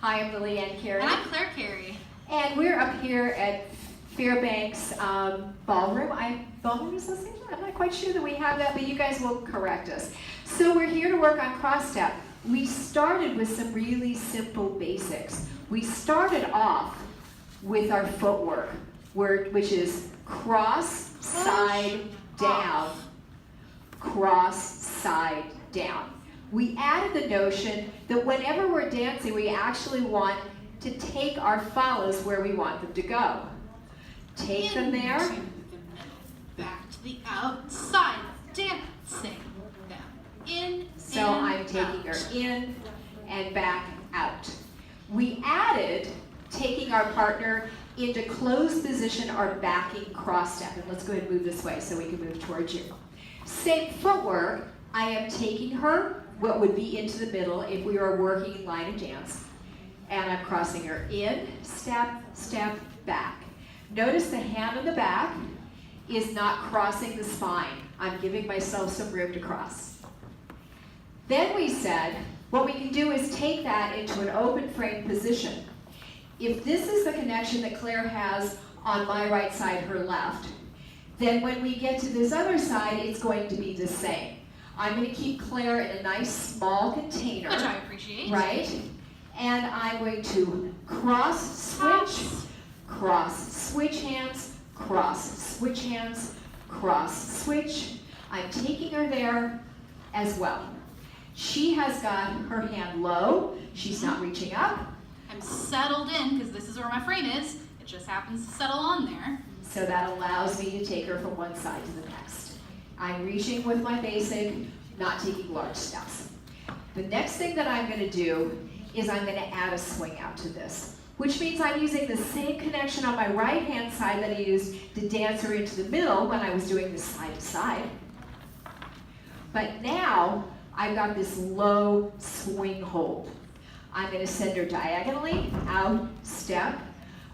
Hi, I'm Lilli and Carey. And I'm Carey. And we're up here at Fairbanks Ballroom. Ballroom Association? I'm not quite sure that we have that, but you guys will correct us. So we're here to work on cross step. We started with some really simple basics. We started off with our footwork, which is cross, side, down, cross, side, down. We added the notion that whenever we're dancing, we actually want to take our follows where we want them to go. Take them there. Into the middle, back to the outside, dancing down, in, so I'm taking her in and back out. We added taking our partner into closed position or backing cross step. And let's go ahead and move this way so we can move towards you. Same footwork. I am taking her what would be into the middle if we were working in line of dance. And I'm crossing her in, step, step, back. Notice the hand on the back is not crossing the spine. I'm giving myself some room to cross. Then we said, what we can do is take that into an open frame position. If this is the connection that Claire has on my right side, her left, then when we get to this other side, it's going to be the same. I'm going to keep Claire in a nice small container. Which I appreciate. Right? And I'm going to cross, switch hands, cross, switch hands, cross, switch. I'm taking her there as well. She has got her hand low. She's not reaching up. I'm settled in because this is where my frame is. It just happens to settle on there. So that allows me to take her from one side to the next. I'm reaching with my basic, not taking large steps. The next thing that I'm going to do is I'm going to add a swing out to this, which means I'm using the same connection on my right hand side that I used to dance her into the middle when I was doing this side to side. But now I've got this low swing hold. I'm going to send her diagonally, out, step,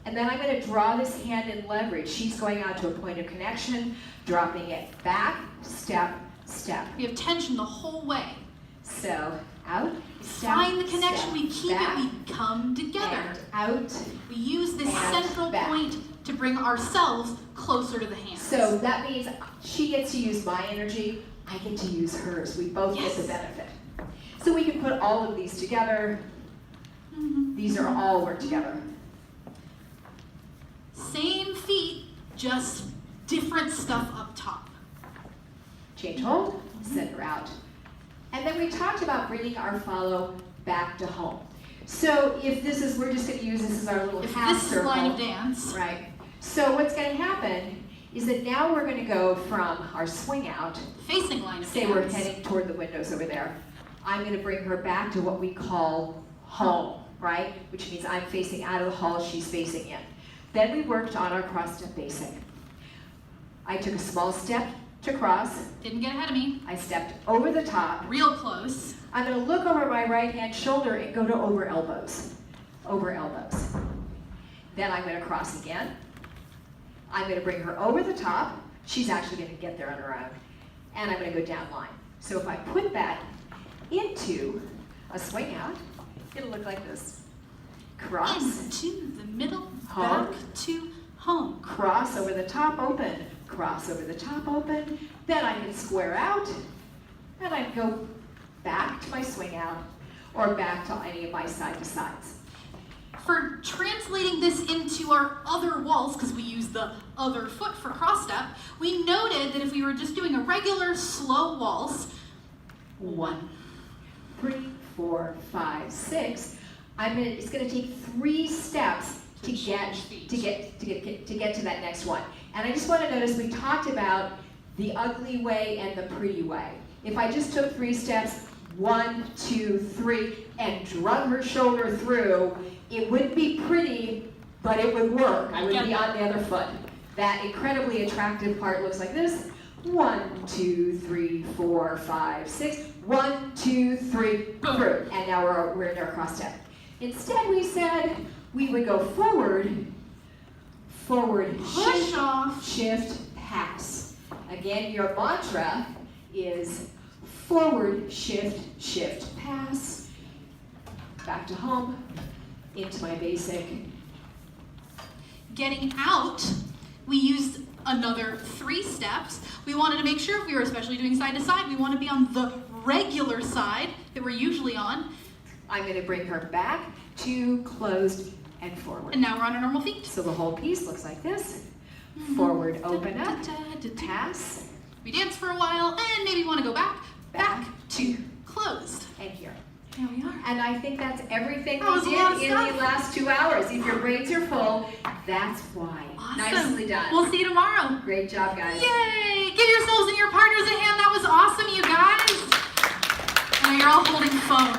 and then I'm going to draw this hand in leverage. She's going out to a point of connection, dropping it back, step, step. We have tension the whole way. So, out, step, find the connection, step, we keep back, it, we come together. And out. We use this and central back. point to bring ourselves closer to the hands. So that means she gets to use my energy, I get to use hers. We both get the benefit. So we can put all of these together. These are all work together. Same feet, just different stuff up top. Change hold, send her out. And then we talked about bringing our follow back to home. So if this is, we're just going to use this as our little half this circle. Is line of dance. Right. So what's going to happen is that now we're going to go from our swing out. Facing line of say dance. We're heading toward the windows over there. I'm going to bring her back to what we call home, right? Which means I'm facing out of the hall, she's facing in. Then we worked on our cross step basic. I took a small step to cross. Didn't get ahead of me. I stepped over the top. Real close. I'm going to look over my right hand shoulder and go to over elbows. Over elbows. Then I'm going to cross again. I'm going to bring her over the top. She's actually going to get there on her own. And I'm going to go down line. So if I put that into a swing out, it'll look like this. Cross. Into the middle, home. back to home. Cross over the top, open. Cross over the top, open. Then I can square out, and I can go back to my swing out, or back to any of my side to sides. For translating this into our other waltz, because we use the other foot for cross step, we noted that if we were just doing a regular slow waltz, 1, 3, 4, 5, 6. It's going to take 3 steps to get to that next one. And I just want to notice we talked about the ugly way and the pretty way. If I just took 3 steps, 1, 2, 3, and drug her shoulder through, it wouldn't be pretty, but it would work. I would be on the other foot. That incredibly attractive part looks like this. 1, 2, 3, 4, 5, 6. 1, 2, 3, through. And now we're in our cross step. Instead, we said we would go forward, push off, shift, pass. Again, your mantra is forward, shift, shift, pass. Back to home, into my basic. Getting out, we used another 3 steps. We wanted to make sure if we were especially doing side to side, we want to be on the regular side that we're usually on. I'm going to bring her back to closed and forward. And now we're on our normal feet. So the whole piece looks like this. Forward, open up, pass, We dance for a while and maybe want to go back to closed. and here. There we are. And I think that's everything That was we a lot of did in stuff. the last 2 hours. If your brains are full, that's why. Awesome. Nicely done. We'll see you tomorrow. Great job, guys. Yay! Give yourselves and your partners a hand. That was awesome, you guys. I know you're all holding phones.